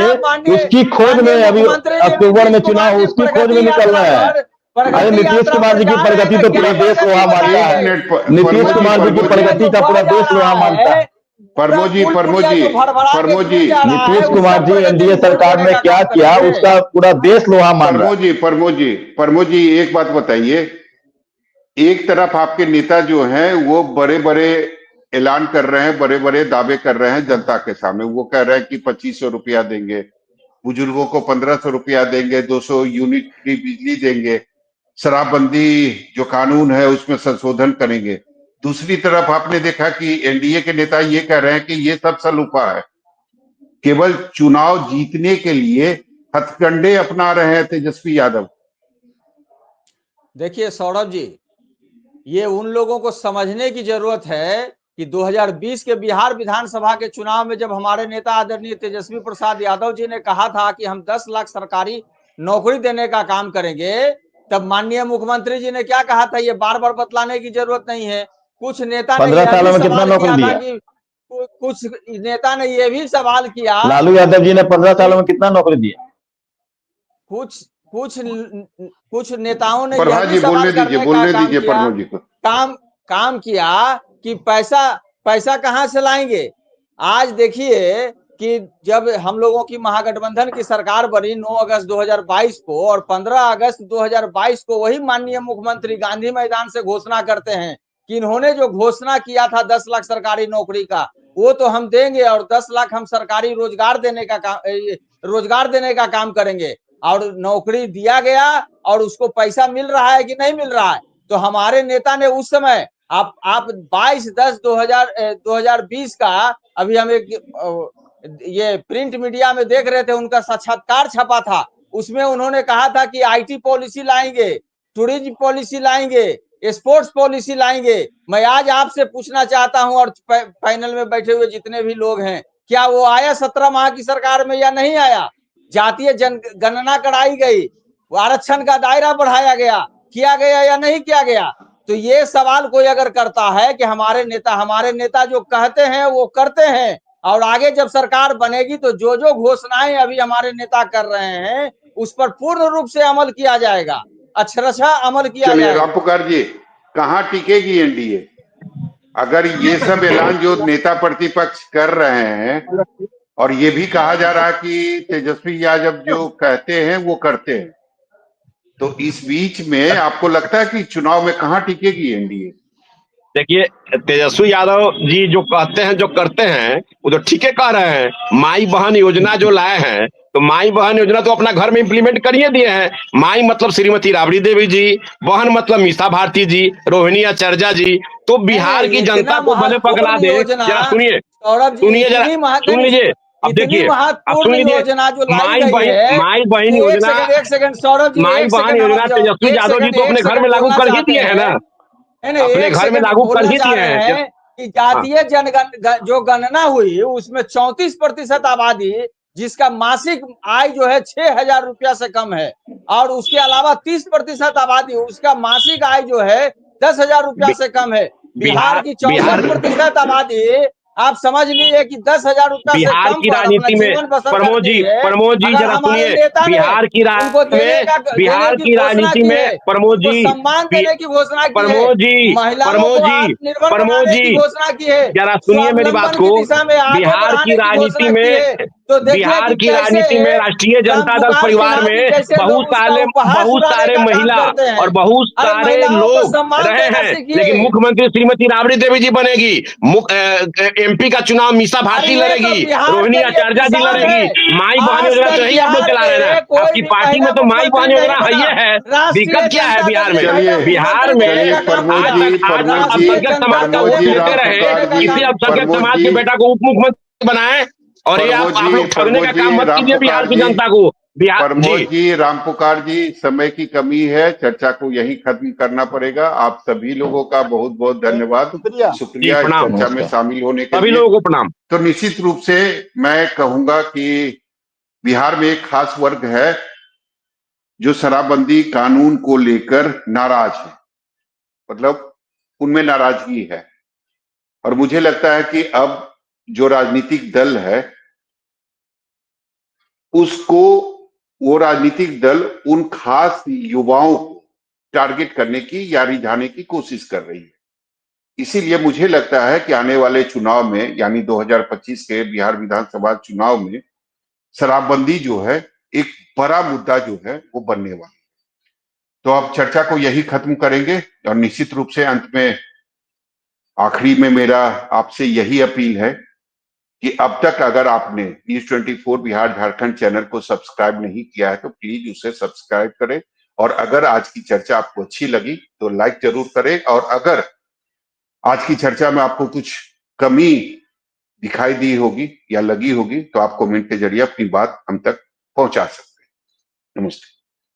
उसकी खोज में अभी अक्टूबर में चुनाव हो, उसकी खोज में निकल रहे हैं। अरे नीतीश कुमार जी की प्रगति तो पूरा देश लोहा मानता है, नीतीश कुमार जी की प्रगति का पूरा देश लोहा मानता है। प्रमोद जी नीतीश कुमार जी एनडीए सरकार में क्या किया उसका पूरा देश लोहा मान रहा है। प्रमोद जी एक बात बताइए, एक तरफ आपके नेता जो हैं वो बड़े बड़े ऐलान कर रहे हैं, बड़े बड़े दावे कर रहे हैं जनता के सामने। वो कह रहे हैं कि 2500 रुपया देंगे, बुजुर्गों को 1500 रुपया देंगे, 200 यूनिट की बिजली देंगे, शराबबंदी जो कानून है उसमें संशोधन करेंगे। दूसरी तरफ आपने देखा कि एनडीए के नेता ये कह रहे हैं कि ये सब सलूफा है, केवल चुनाव जीतने के लिए हथकंडे अपना रहे हैं तेजस्वी यादव। देखिए सौरभ जी, ये उन लोगों को समझने की जरूरत है कि 2020 के बिहार विधानसभा के चुनाव में जब हमारे नेता आदरणीय तेजस्वी प्रसाद यादव जी ने कहा था कि हम 10 लाख सरकारी नौकरी देने का काम करेंगे, तब माननीय मुख्यमंत्री जी ने क्या कहा था, ये बार बार बतलाने की जरूरत नहीं है। कुछ नेता 15 सालों में कितना नौकरी दिया? कुछ नेता ने यह भी सवाल किया, लालू यादव जी ने 15 सालों में कितना नौकरी दिया? कुछ नेताओं ने यह भी सवाल करने का काम किया कि पैसा कहां से लाएंगे। आज देखिए कि जब हम लोगों की महागठबंधन की सरकार बनी 9 अगस्त 2022 को और 15 अगस्त 2022 को वही माननीय मुख्यमंत्री गांधी मैदान से घोषणा करते हैं कि इन्होंने जो घोषणा किया था 10 लाख सरकारी नौकरी का, वो तो हम देंगे और 10 लाख हम सरकारी रोजगार देने का काम करेंगे। और नौकरी दिया गया और उसको पैसा मिल रहा है कि नहीं मिल रहा है। तो हमारे नेता ने उस समय आप 22/10/2020 का अभी हम एक ये प्रिंट मीडिया में देख रहे थे, उनका साक्षात्कार छपा था, उसमें उन्होंने कहा था कि आईटी पॉलिसी लाएंगे, टूरिज्म पॉलिसी लाएंगे, स्पोर्ट्स पॉलिसी लाएंगे। मैं आज आपसे पूछना चाहता हूं और पैनल में बैठे हुए जितने भी लोग हैं, क्या वो आया 17 माह की सरकार में या नहीं आया? जातीय जनगणना कराई गई, आरक्षण का दायरा बढ़ाया गया, किया गया या नहीं किया गया? तो ये सवाल कोई अगर करता है कि हमारे नेता जो कहते हैं वो करते हैं, और आगे जब सरकार बनेगी तो जो जो घोषणाएं अभी हमारे नेता कर रहे हैं उस पर पूर्ण रूप से अमल किया जाएगा, अक्षरशः अमल किया जाएगा। राम पुकार जी, कहाँ टिकेगी एनडीए अगर ये सब ऐलान जो नेता प्रतिपक्ष कर रहे हैं और ये भी कहा जा रहा है कि तेजस्वी यादव जो कहते हैं वो करते हैं, तो इस बीच में आपको लगता है कि चुनाव में कहाँ टिकेगी एनडीए? देखिए, तेजस्वी यादव जी जो कहते हैं जो करते हैं वो तो ठीक है कह रहे हैं। माई बहन योजना जो लाए हैं, तो माई बहन योजना तो अपना घर में इंप्लीमेंट करिए दिए हैं। माई मतलब श्रीमती राबड़ी देवी जी, बहन मतलब मीसा भारती जी, रोहिणी आचार्य जी। तो बिहार की जनता को भले पगला दे। जरा सुनिए जरा, सुन लीजिए। अब देखिए, अब सुन लीजिए, माई बहन योजना, माई बहन योजना तेजस्वी यादव जी तो अपने घर में लागू कर ही दिए है ना, अपने घर में लागू कर ही दिए हैं कि जातीय जो गणना हुई उसमें 34% आबादी जिसका मासिक आय जो है 6,000 रुपया से कम है, और उसके अलावा 30% आबादी उसका मासिक आय जो है 10,000 रुपया से कम है। बिहार की 64% आबादी, आप समझ लीजिए कि 10,000 रुपया से बिहार कम की राजनीति में प्रमोद जी जरा सुनिए, बिहार की राजनीति में प्रमोद जी सम्मान देने की घोषणा की है, प्रमोद जी जरा सुनिए मेरी बात को। बिहार की राजनीति में तो देखिए बिहार कि की कैसे राजनीति में राष्ट्रीय जनता दल रामपुकार परिवार सिन्हा जी में जैसे लोग उसका उपहार बहुत उड़ाने सारे का काम महिला करते हैं। और बहुत अरे सारे महिलाओं को लोग सम्मान रहे देना हैं, सीखिए। लेकिन मुख्यमंत्री श्रीमती राबड़ी देवी जी बनेगी, एमपी का चुनाव मीसा अरे भारती ये तो लड़ेगी, बिहार रोहिणी के लिए आचार्य जी मिसाल है। लड़ेगी, माई बहन आज योजना तक तो यही आप लोग बिहार चला रहे हैं ना। में कोई आपकी भी पार्टी महिला में तो माई मुख्यमंत्री बहन नहीं योजना बना। है। राष्ट्रीय दिक्कत क्या है जनता बिहार दल ने में? महिला बिहार मुख्यमंत्री में देने चलिए का काम प्रमोद किया। जी, आज तक प्रमोद जी, राष्ट्रीय अल्पसंख्यक जनता समाज का दल प्रमोद वोट जी, ने लेते मुख्यमंत्री रहे, रामपुकार देने का जी, किसी काम अल्पसंख्यक प्रमोद समाज जी, के बेटा को उप मुख्यमंत्री बनाए, और ये आप लोग ठगने का काम मत कीजिए बिहार की जनता को। बिहार जी, प्रमोद जी, रामपुकार जी, समय की कमी है, चर्चा को यहीं खत्म करना पड़ेगा। आप सभी लोगों का बहुत बहुत धन्यवाद, शुक्रिया। जी शुक्रिया इस प्रणाम। चर्चा में शामिल होने के सभी लिए। लोगों को प्रणाम। तो निश्चित रूप से मैं कहूंगा कि बिहार में एक खास वर्ग है जो शराबबंदी कानून को लेकर नाराज है, मतलब उनमें नाराजगी है। और मुझे लगता है कि अब जो राजनीतिक दल है उसको, वो राजनीतिक दल उन खास युवाओं को टारगेट करने की या रिझाने की कोशिश कर रही है। इसीलिए मुझे लगता है कि आने वाले चुनाव में, यानी 2025 के बिहार विधानसभा चुनाव में शराबबंदी जो है एक बड़ा मुद्दा जो है वो बनने वाला है। तो अब चर्चा को यही खत्म करेंगे, और निश्चित रूप से अंत में आखिरी में मेरा आपसे यही अपील है कि अब तक अगर आपने न्यूज 24 बिहार झारखंड चैनल को सब्सक्राइब नहीं किया है तो प्लीज उसे सब्सक्राइब करें। और अगर आज की चर्चा आपको अच्छी लगी तो लाइक जरूर करें, और अगर आज की चर्चा में आपको कुछ कमी दिखाई दी होगी या लगी होगी तो आप कमेंट के जरिए अपनी बात हम तक पहुंचा सकते हैं। नमस्ते।